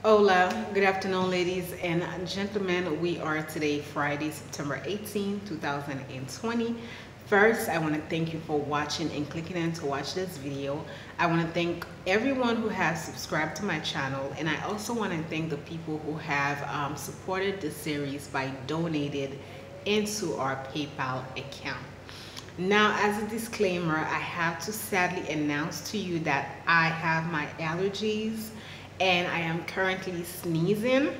Hola, good afternoon, ladies and gentlemen. We are today Friday, September 18, 2020. First, I want to thank you for watching and clicking in to watch this video. I want to thank everyone who has subscribed to my channel, and I also want to thank the people who have supported this series by donated into our PayPal account. Now, as a disclaimer, I have to sadly announce to you that I have my allergies and I am currently sneezing,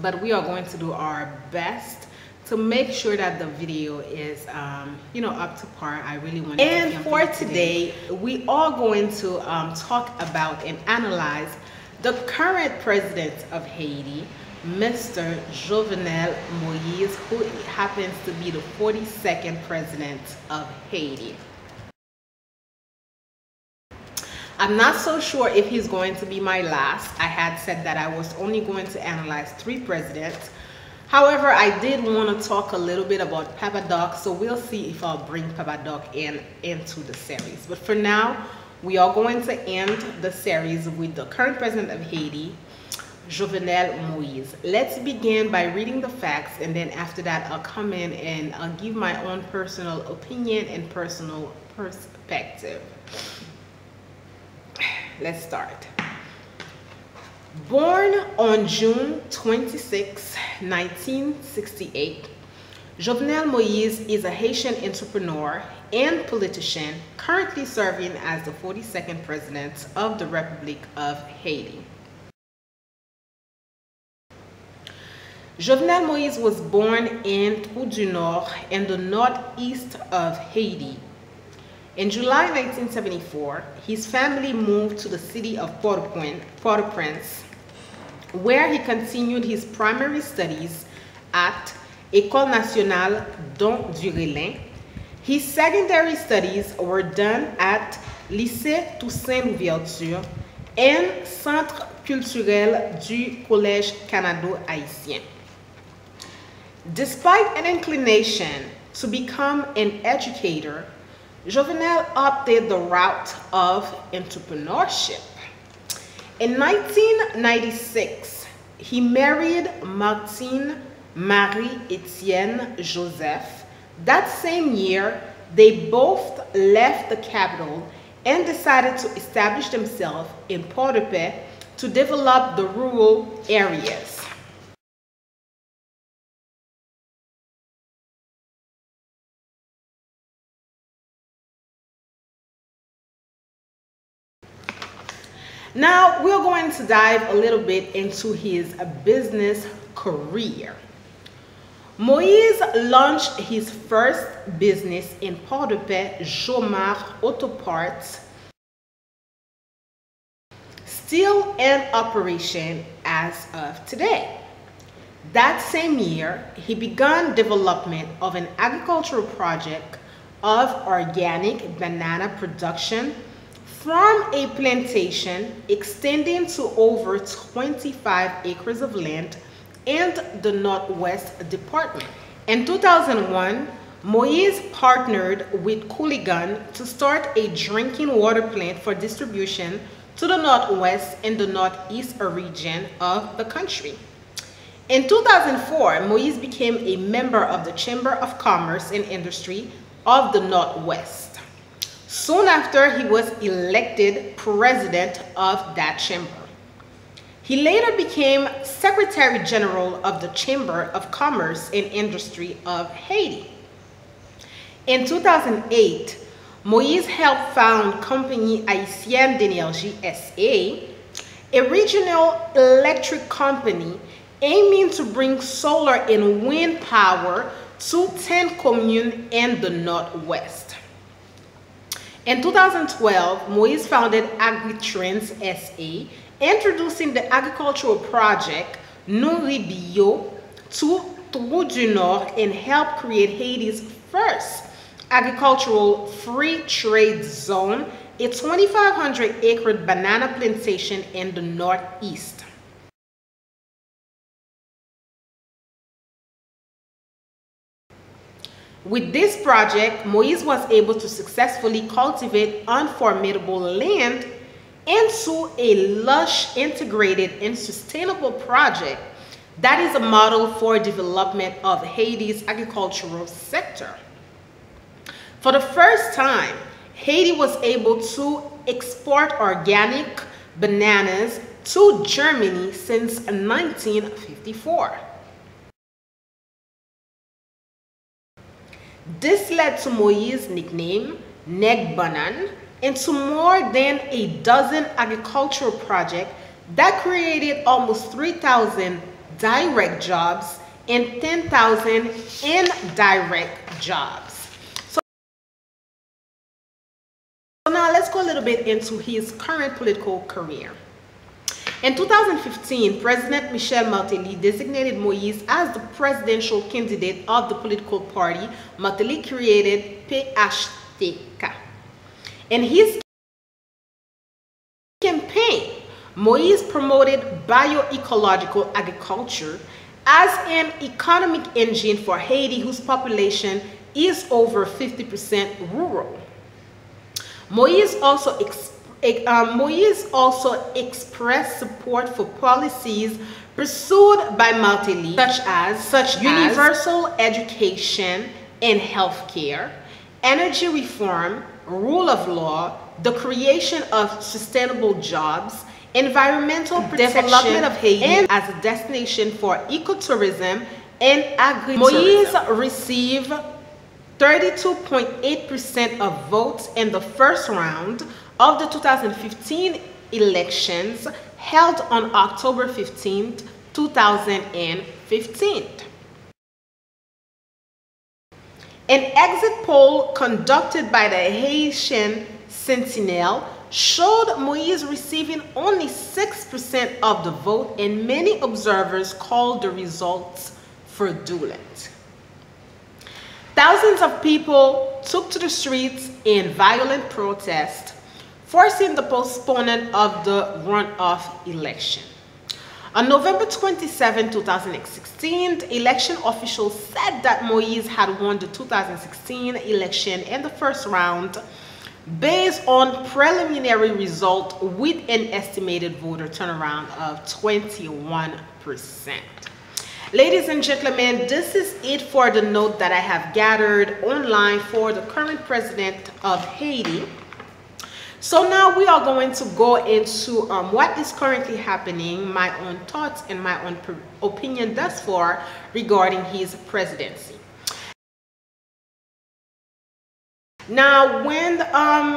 but we are going to do our best to make sure that the video is up to par. I really want to. And for today, we are going to talk about and analyze the current president of Haiti, Mr. Jovenel Moise, who happens to be the 42nd president of Haiti. I'm not so sure if he's going to be my last. I had said that I was only going to analyze 3 presidents. However, I did want to talk a little bit about Papa Doc, so we'll see if I'll bring Papa Doc into the series. But for now, we are going to end the series with the current president of Haiti, Jovenel Moise. Let's begin by reading the facts, and then after that I'll come in and I'll give my own personal opinion and personal perspective. Let's start. Born on June 26, 1968, Jovenel Moise is a Haitian entrepreneur and politician currently serving as the 42nd president of the Republic of Haiti. Jovenel Moise was born in Trou du Nord in the northeast of Haiti. In July 1974, his family moved to the city of Port-au-Prince, where he continued his primary studies at École Nationale Don du Relin. His secondary studies were done at Lycée Toussaint Louverture and Centre Culturel du Collège Canado-Haïtien. Despite an inclination to become an educator, Jovenel opted the route of entrepreneurship. In 1996, he married Martine Marie-Etienne Joseph. That same year, they both left the capital and decided to establish themselves in Port-au-Prince to develop the rural areas. Now, we're going to dive a little bit into his business career. Moise launched his first business in Port-au-Prince, Jomar Auto Parts, still in operation as of today. That same year, he began development of an agricultural project of organic banana production from a plantation extending to over 25 acres of land in the Northwest Department. In 2001, Moise partnered with Cooligan to start a drinking water plant for distribution to the Northwest and the Northeast region of the country. In 2004, Moise became a member of the Chamber of Commerce and Industry of the Northwest. Soon after, he was elected president of that chamber. He later became Secretary General of the Chamber of Commerce and Industry of Haiti. In 2008, Moise helped found Compagnie Haitian d'Énergie SA, a regional electric company aiming to bring solar and wind power to 10 communes in the Northwest. In 2012, Moise founded AgriTrends SA, introducing the agricultural project Nourri Bio to Trou du Nord and helped create Haiti's first agricultural free trade zone, a 2,500-acre banana plantation in the Northeast. With this project, Moise was able to successfully cultivate unformidable land into a lush, integrated, and sustainable project that is a model for development of Haiti's agricultural sector. For the first time, Haiti was able to export organic bananas to Germany since 1954. This led to Moise's nickname, Neg Banan, and to more than a dozen agricultural projects that created almost 3,000 direct jobs and 10,000 indirect jobs. So now let's go a little bit into his current political career. In 2015, President Michel Martelly designated Moise as the presidential candidate of the political party Martelly created, PHTK. In his campaign, Moise promoted bioecological agriculture as an economic engine for Haiti, whose population is over 50% rural. Moise also expressed support for policies pursued by Martelly, such as universal education and healthcare, energy reform, rule of law, the creation of sustainable jobs, environmental protection, development of Haiti and as a destination for ecotourism and agritourism. Moise received 32.8% of votes in the first round of the 2015 elections held on October 15, 2015. An exit poll conducted by the Haitian Sentinel showed Moise receiving only 6% of the vote, and many observers called the results fraudulent. Thousands of people took to the streets in violent protest, forcing the postponement of the runoff election. On November 27, 2016, election officials said that Moise had won the 2016 election in the first round based on preliminary result with an estimated voter turnaround of 21%. Ladies and gentlemen, this is it for the note that I have gathered online for the current president of Haiti. So now we are going to go into what is currently happening, my own thoughts and my own opinion thus far regarding his presidency. Now, when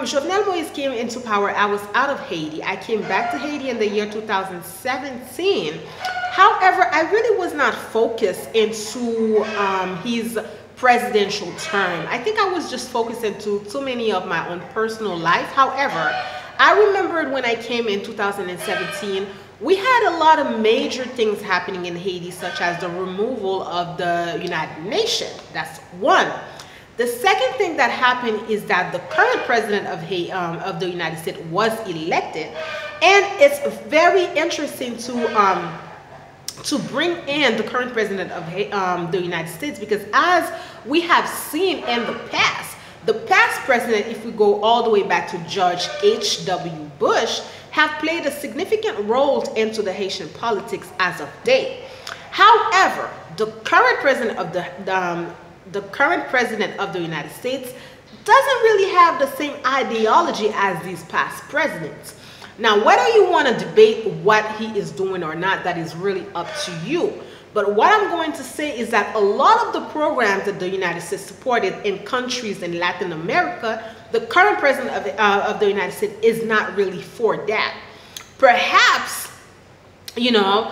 Jovenel Moise came into power, I was out of Haiti. I came back to Haiti in the year 2017. However, I really was not focused into his presidential term. I think I was just focused into too many of my own personal life. However, I remembered when I came in 2017, we had a lot of major things happening in Haiti, such as the removal of the United Nations. That's one. The second thing that happened is that the current president of the United States was elected, and it's very interesting to bring in the current president of the United States, because as we have seen in the past president, if we go all the way back to George H.W. Bush, have played a significant role into the Haitian politics as of date. However, the current president of the United States doesn't really have the same ideology as these past presidents. Now, whether you want to debate what he is doing or not, that is really up to you. But what I'm going to say is that a lot of the programs that the United States supported in countries in Latin America, the current president of the United States is not really for that. Perhaps, you know,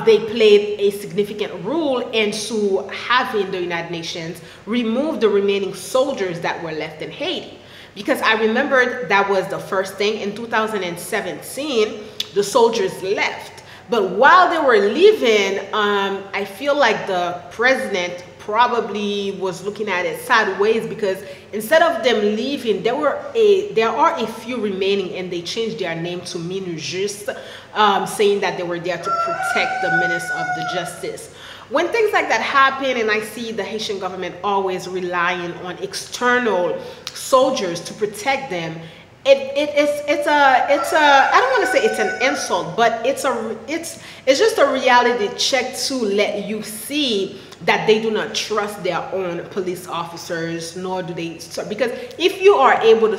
they played a significant role into having the United Nations remove the remaining soldiers that were left in Haiti. Because I remembered that was the first thing. In 2017, the soldiers left. But while they were leaving, I feel like the president probably was looking at it sideways, because instead of them leaving, there are a few remaining, and they changed their name to Minujust, saying that they were there to protect the Minister of the Justice. When things like that happen, and I see the Haitian government always relying on external soldiers to protect them, it's a I don't want to say it's an insult, but it's just a reality check to let you see that they do not trust their own police officers, nor do they, because if you are able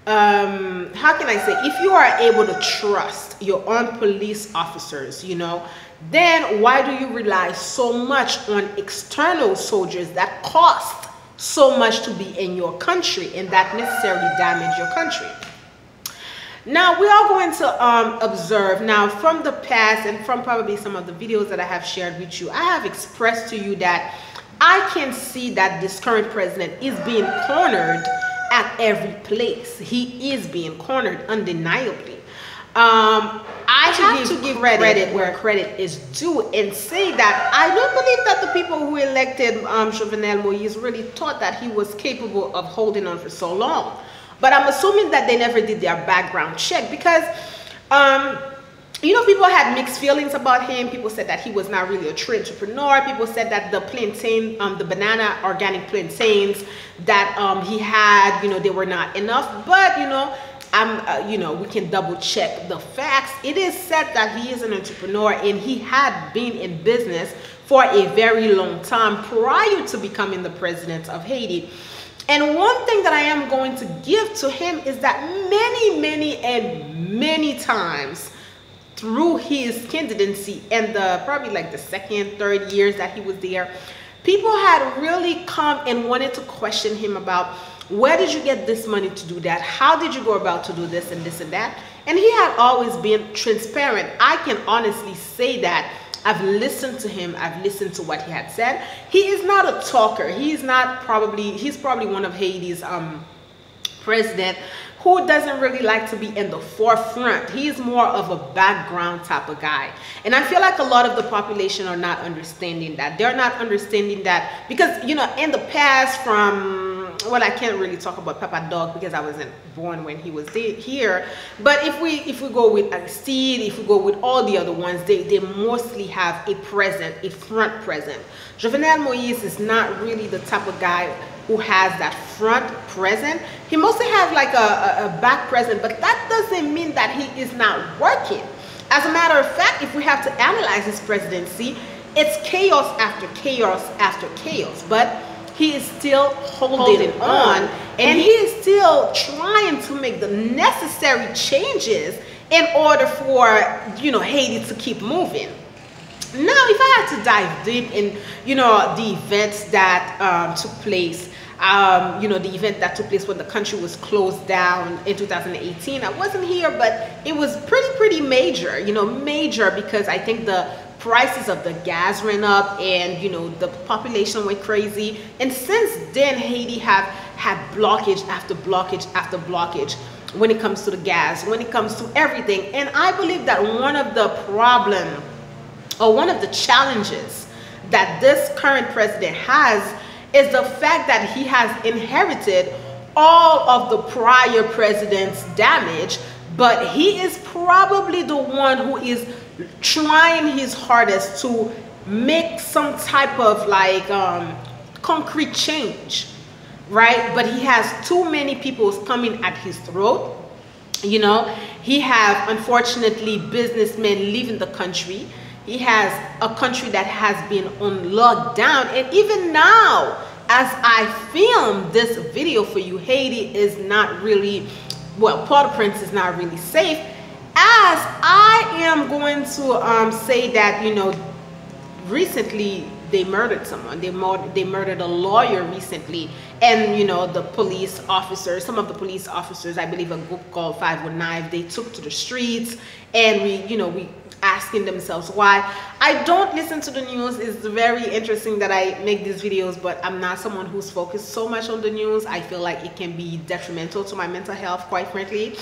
how can I say, if you are able to trust your own police officers, you know, then why do you rely so much on external soldiers that cost so much to be in your country and that necessarily damage your country? Now we are going to observe now from the past and from probably some of the videos that I have shared with you. I have expressed to you that I can see that this current president is being cornered at every place. He is being cornered undeniably. I have to give credit where credit is due and say that I don't believe that the people who elected Jovenel Moise really thought that he was capable of holding on for so long. But I'm assuming that they never did their background check because, you know, people had mixed feelings about him. People said that he was not really a true entrepreneur. People said that the plantain, the banana organic plantains that he had, you know, they were not enough. But, you know, you know, we can double check the facts. It is said that he is an entrepreneur and he had been in business for a very long time prior to becoming the president of Haiti. And one thing that I am going to give to him is that many times through his candidacy and probably like the second, third years that he was there, people had really come and wanted to question him about, where did you get this money to do that? How did you go about to do this and this and that? And he had always been transparent. I can honestly say that. I've listened to him. I've listened to what he had said. He is not a talker. He's probably one of Haiti's president who doesn't really like to be in the forefront. He is more of a background type of guy. And I feel like a lot of the population are not understanding that. They're not understanding that because, you know, in the past well, I can't really talk about Papa Dog because I wasn't born when he was here. But if we go with Aristide, if we go with all the other ones, they mostly have a front present. Jovenel Moise is not really the type of guy who has that front present. He mostly has like a back present, but that doesn't mean that he is not working. As a matter of fact, if we have to analyze his presidency, it's chaos after chaos after chaos. But he is still holding on, and he is still trying to make the necessary changes in order for, you know, Haiti to keep moving. Now, if I had to dive deep in, you know, the events that took place, you know, the event that took place when the country was closed down in 2018, I wasn't here, but it was pretty major, you know, major because I think the prices of the gas ran up and, you know, the population went crazy. And since then, Haiti have had blockage after blockage after blockage when it comes to the gas, when it comes to everything. And I believe that one of the problem or one of the challenges that this current president has is the fact that he has inherited all of the prior president's damage, but he is probably the one who is trying his hardest to make some type of like concrete change, right? But he has too many people coming at his throat. You know, he have unfortunately businessmen leaving the country. He has a country that has been on lockdown, and even now as I film this video for you, Haiti is not really, well, Port-au-Prince is not really safe, as I am going to say that, you know, recently they murdered someone. They murdered a lawyer recently, and, you know, the police officers, some of the police officers, I believe a group called 519, they took to the streets, and we asking themselves why. I don't listen to the news. It's very interesting that I make these videos, but I'm not someone who's focused so much on the news. I feel like it can be detrimental to my mental health, quite frankly.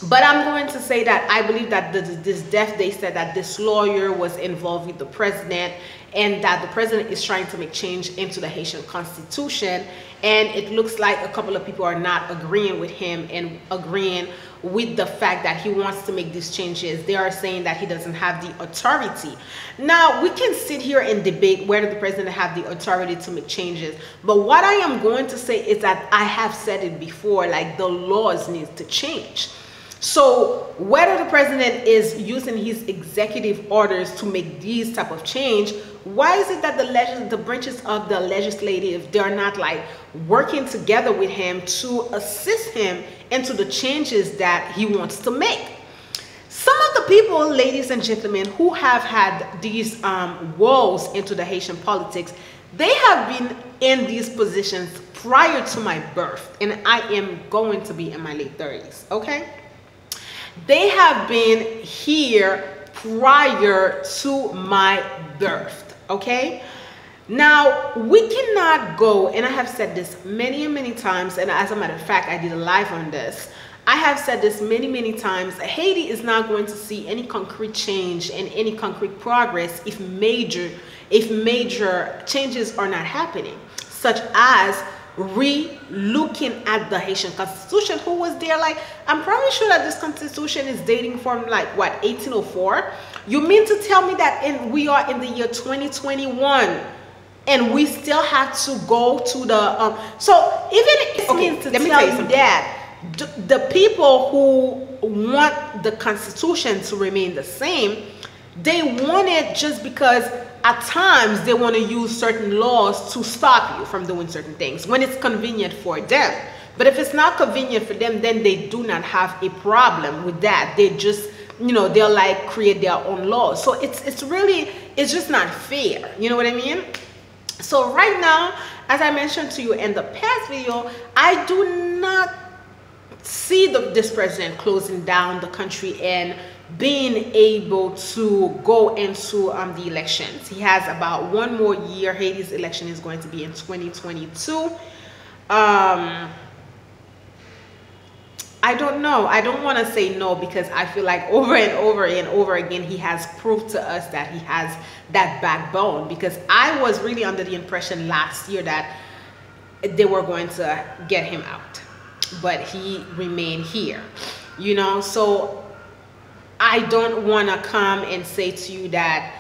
But I'm going to say that I believe that this death, they said that this lawyer was involved with the president, and that the president is trying to make change into the Haitian Constitution. And it looks like a couple of people are not agreeing with him and agreeing with the fact that he wants to make these changes. They are saying that he doesn't have the authority. Now, we can sit here and debate whether the president have the authority to make changes. But what I am going to say is that I have said it before, like the laws need to change. So whether the president is using his executive orders to make these type of change, why is it that the branches of the legislative, they're not like working together with him to assist him into the changes that he wants to make? Some of the people, ladies and gentlemen, who have had these woes into the Haitian politics, they have been in these positions prior to my birth, and I am going to be in my late 30s, okay? They have been here prior to my birth, okay? Now, we cannot go, and I have said this many and many times, and as a matter of fact, I did a live on this. I have said this many times. Haiti is not going to see any concrete change and any concrete progress if major changes are not happening, such as re-looking at the Haitian Constitution, who was there. Like, I'm probably sure that this Constitution is dating from like what, 1804? You mean to tell me that we are in the year 2021 and we still have to go to the so even if means to tell you that the people who want the Constitution to remain the same, they want it just because at times they want to use certain laws to stop you from doing certain things when it's convenient for them. But if it's not convenient for them, then they do not have a problem with that. They just, you know, they'll like create their own laws. So it's just not fair. You know what I mean? So right now, as I mentioned to you in the past video, I do not see this president closing down the country and being able to go into the elections. He has about one more year. Haiti's election is going to be in 2022. I don't know. I don't want to say no, because I feel like over and over again he has proved to us that he has that backbone, because I was really under the impression last year that they were going to get him out, but he remained here, you know. So I don't want to come and say to you that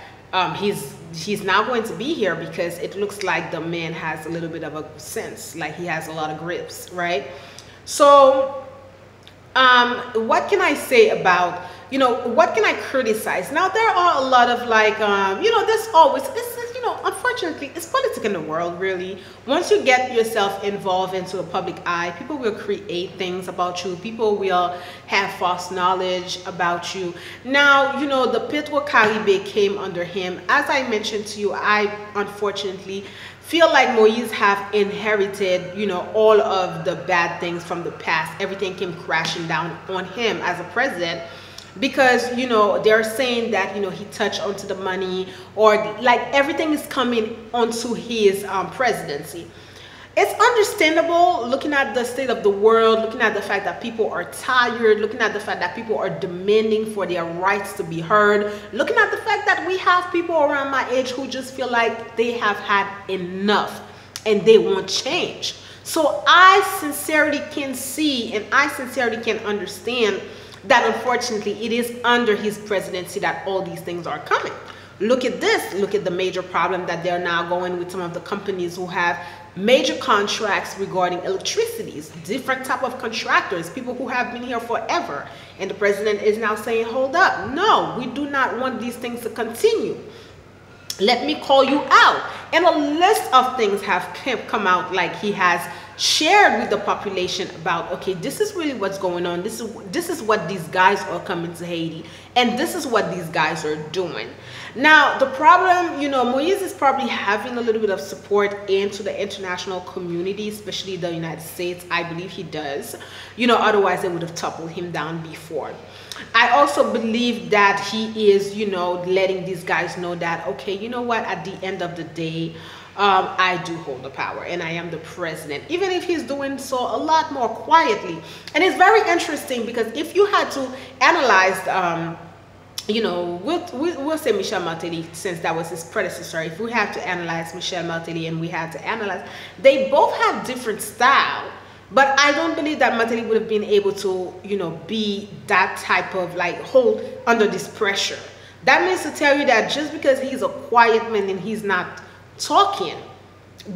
he's not going to be here, because it looks like the man has a little bit of a sense, like he has a lot of grips, right? So what can I say about, you know, what can I criticize? Now, there are a lot of like, you know, there's always, you know, unfortunately, it's politics in the world, really. Once you get yourself involved into the public eye, people will create things about you. People will have false knowledge about you. Now, you know, the Petro Caribe came under him. As I mentioned to you, I unfortunately feel like Moise have inherited, you know, all of the bad things from the past. Everything came crashing down on him as a president, because, you know, they're saying that, you know, he touched onto the money, or like everything is coming onto his presidency. It's understandable, looking at the state of the world, looking at the fact that people are tired, looking at the fact that people are demanding for their rights to be heard, looking at the fact that we have people around my age who just feel like they have had enough and they want change. So I sincerely can see, and I sincerely can understand that unfortunately it is under his presidency that all these things are coming. Look at this. Look at the major problem that they're now going with some of the companies who have major contracts regarding electricities, different type of contractors, people who have been here forever. And the president is now saying, hold up, no, we do not want these things to continue. Let me call you out. And a list of things have come out, like he has shared with the population about, okay, this is really what's going on. This is what these guys are coming to Haiti, and this is what these guys are doing. Now, the problem, you know, Moise is probably having a little bit of support into the international community, especially the United States. I believe he does. You know, otherwise they would have toppled him down before. I also believe that he is, you know, letting these guys know that, okay, you know what, at the end of the day, I do hold the power and I am the president, even if he's doing so a lot more quietly. And it's very interesting because if you had to analyze, you know, we'll say Michel Martelly, since that was his predecessor. If we have to analyze Michel Martelly and we had to analyze, they both have different style. But I don't believe that Martelly would have been able to, you know, be that type of like hold under this pressure. That means to tell you that just because he's a quiet man and he's not talking,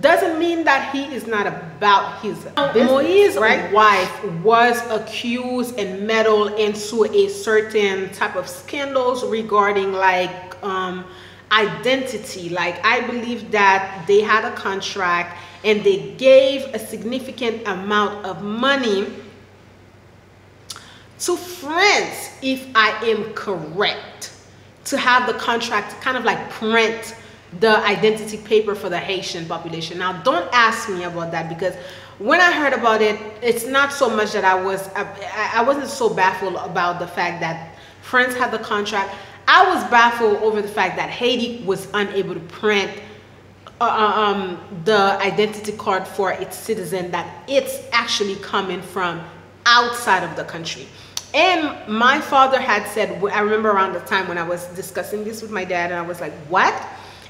doesn't mean that he is not about his business. Moise's wife was accused and meddled into a certain type of scandals regarding like identity. Like, I believe that they had a contract and they gave a significant amount of money to France, if I am correct, to have the contract kind of like print the identity paper for the Haitian population. Now, don't ask me about that, because when I heard about it, it's not so much that I wasn't so baffled about the fact that France had the contract. I was baffled over the fact that Haiti was unable to print the identity card for its citizen, that it's actually coming from outside of the country. And my father had said, I remember around the time when I was discussing this with my dad, and I was like, what?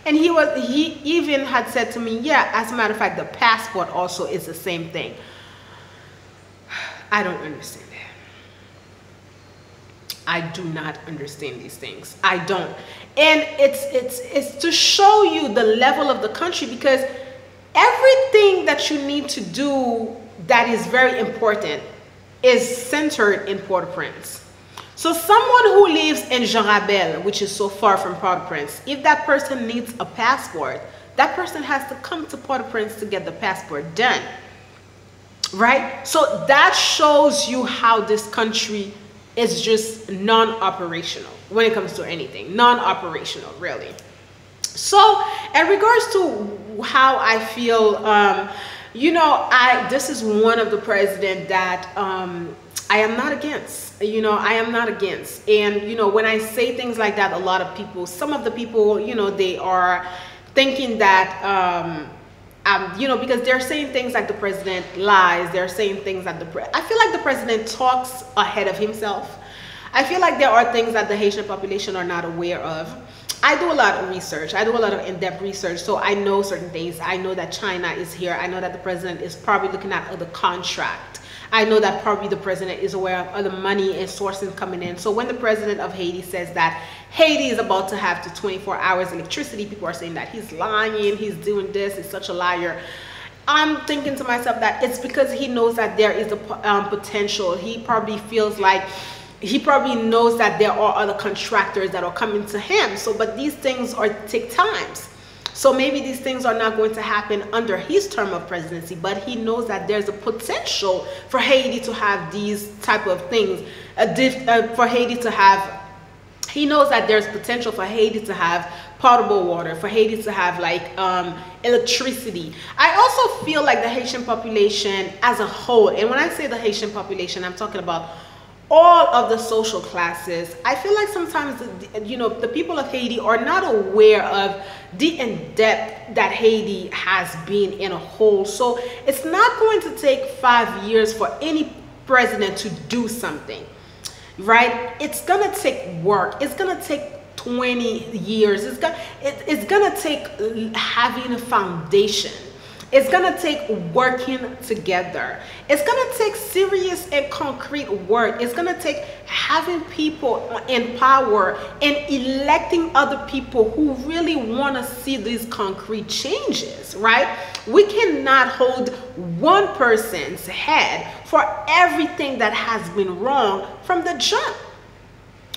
And he even had said to me, yeah, as a matter of fact, the passport also is the same thing. I don't understand that. I do not understand these things. I don't. And it's to show you the level of the country, because everything that you need to do that is very important is centered in Port-au-Prince. So someone who lives in Jarabel, which is so far from Port-au-Prince, if that person needs a passport, that person has to come to Port-au-Prince to get the passport done, right? So that shows you how this country is just non-operational when it comes to anything. Non-operational, really. So in regards to how I feel, you know, this is one of the presidents that I am not against. You know, I am not against. And, you know, when I say things like that, a lot of people, some of the people, you know, they are thinking that, you know, because they're saying things like the president lies. They're saying things like I feel like the president talks ahead of himself. I feel like there are things that the Haitian population are not aware of. I do a lot of research. I do a lot of in-depth research, so I know certain things. I know that China is here. I know that the president is probably looking at other contract. I know that probably the president is aware of other money and sources coming in. So when the president of Haiti says that Haiti is about to have to 24 hours electricity, people are saying that he's lying, he's doing this, he's such a liar. I'm thinking to myself that it's because he knows that there is a potential. He probably feels like, he probably knows that there are other contractors that are coming to him. So, but these things take times. So maybe these things are not going to happen under his term of presidency, but he knows that there's a potential for Haiti to have these type of things, for Haiti to have, he knows that there's potential for Haiti to have potable water, for Haiti to have like electricity. I also feel like the Haitian population as a whole, and when I say the Haitian population, I'm talking about all of the social classes. I feel like sometimes, you know, the people of Haiti are not aware of the in-depth that Haiti has been in a whole. So it's not going to take 5 years for any president to do something, right? It's gonna take work. It's gonna take 20 years. It's gonna take having a foundation. It's gonna take working together. It's gonna take serious and concrete work. It's gonna take having people in power and electing other people who really wanna see these concrete changes, right? We cannot hold one person's head for everything that has been wrong from the jump.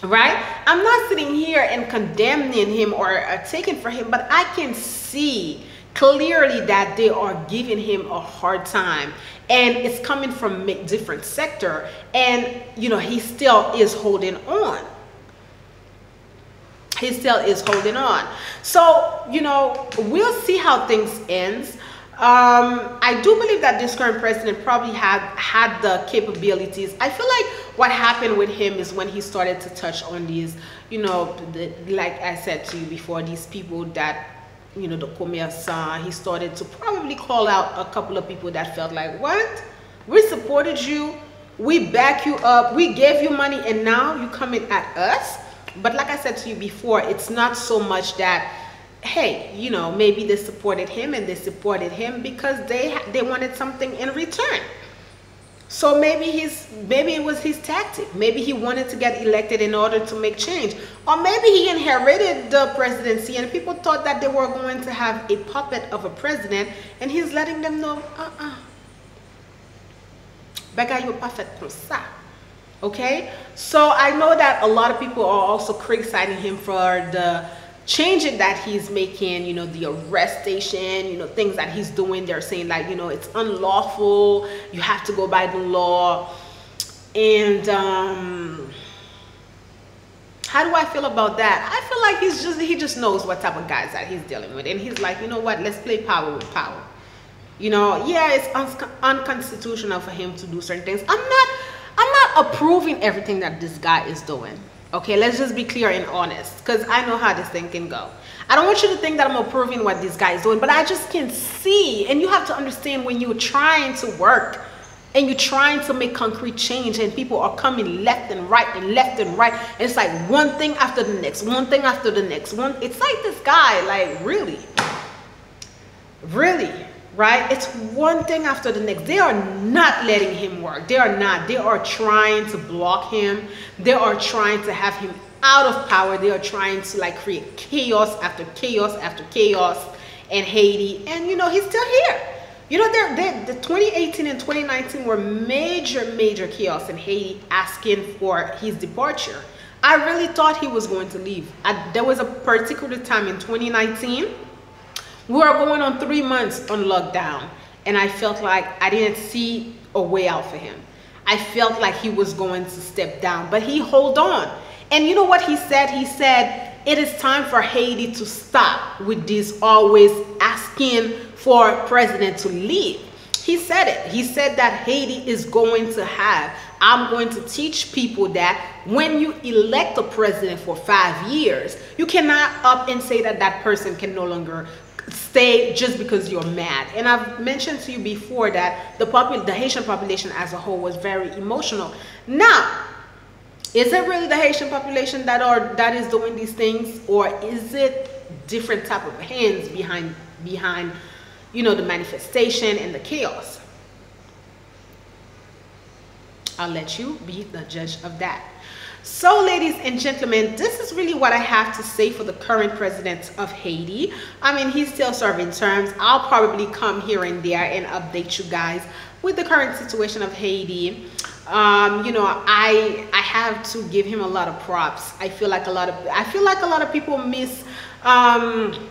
Right? I'm not sitting here and condemning him or taking for him, but I can see clearly that they are giving him a hard time, and it's coming from different sector, and you know, he still is holding on. He still is holding on. So, you know, we'll see how things ends. I do believe that this current president probably had the capabilities. I feel like what happened with him is when he started to touch on these, you know, like I said to you before, these people that you know, the commerçant, he started to probably call out a couple of people that felt like, what? We supported you, we back you up, we gave you money, and now you coming at us? But like I said to you before, it's not so much that, hey, you know, maybe they supported him and they supported him because they wanted something in return. So maybe it was his tactic. Maybe he wanted to get elected in order to make change. Or maybe he inherited the presidency and people thought that they were going to have a puppet of a president, and he's letting them know, Baga, you're perfect for ça. Okay? So I know that a lot of people are also criticizing him for the changes that he's making, you know, the arrestation, you know, things that he's doing. They're saying like, you know, it's unlawful, you have to go by the law. And how do I feel about that? I feel like he just knows what type of guys that he's dealing with, and he's like, you know what, let's play power with power. You know, yeah, it's unconstitutional for him to do certain things. I'm not approving everything that this guy is doing. Okay, let's just be clear and honest, because I know how this thing can go. I don't want you to think that I'm approving what this guy is doing, but I just can see, and you have to understand, when you're trying to work and you're trying to make concrete change and people are coming left and right and left and right, and it's like one thing after the next, one thing after the next one. It's like this guy, like, really, right? It's one thing after the next. They are not letting him work. They are not. They are trying to block him. They are trying to have him out of power. They are trying to like create chaos after chaos after chaos in Haiti. And you know, he's still here. You know, the 2018 and 2019 were major chaos in Haiti, asking for his departure. I really thought he was going to leave. There was a particular time in 2019. We were going on 3 months on lockdown, and I felt like I didn't see a way out for him. I felt like he was going to step down, but he held on. And you know what he said? He said, it is time for Haiti to stop with this always asking for president to leave. He said it. He said that Haiti is going to have, I'm going to teach people that when you elect a president for 5 years, you cannot up and say that that person can no longer stay just because you're mad. And I've mentioned to you before that the Haitian population as a whole was very emotional. Now, is it really the Haitian population that is doing these things, or is it different type of hands behind you know, the manifestation and the chaos? I'll let you be the judge of that. So ladies and gentlemen, this is really what I have to say for the current president of Haiti. I mean, he's still serving terms. I'll probably come here and there and update you guys with the current situation of Haiti. You know, I have to give him a lot of props. I feel like a lot of people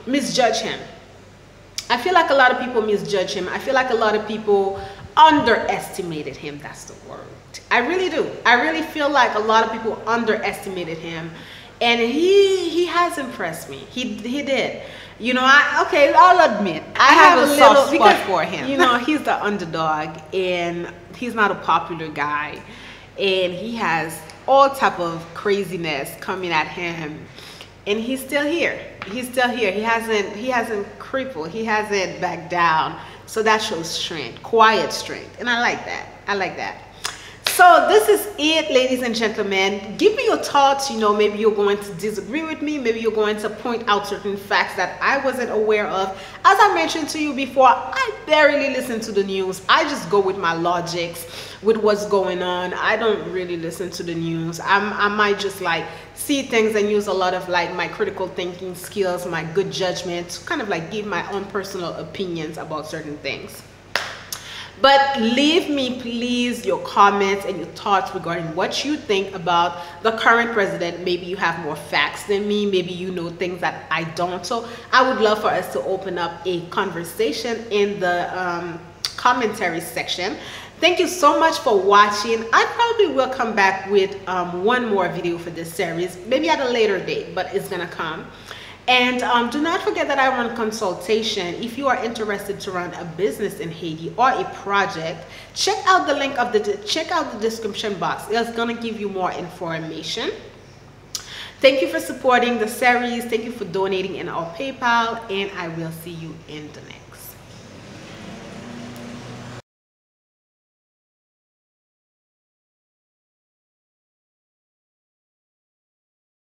misjudge him. I feel like a lot of people misjudge him. I feel like a lot of people underestimated him. That's the word. I really do. I really feel like a lot of people underestimated him, and he has impressed me. He did. You know, I'll admit I have a soft spot for him. You know, he's the underdog, and he's not a popular guy, and he has all type of craziness coming at him, and he's still here. He's still here. He hasn't crippled. He hasn't backed down. So that shows strength, quiet strength, and I like that. I like that. So this is it, ladies and gentlemen. Give me your thoughts. You know, maybe you're going to disagree with me. Maybe you're going to point out certain facts that I wasn't aware of. As I mentioned to you before, I barely listen to the news. I just go with my logics, with what's going on. I don't really listen to the news. I might just like see things and use a lot of like my critical thinking skills, my good judgment, to kind of like give my own personal opinions about certain things. But leave me, please, your comments and your thoughts regarding what you think about the current president. Maybe you have more facts than me. Maybe you know things that I don't. So I would love for us to open up a conversation in the commentary section. Thank you so much for watching. I probably will come back with one more video for this series, maybe at a later date, but it's gonna come. And do not forget that I run Consultation. If you are interested to run a business in Haiti or a project, check out the link check out the description box. It's gonna give you more information. Thank you for supporting the series. Thank you for donating in our PayPal, and I will see you in the next.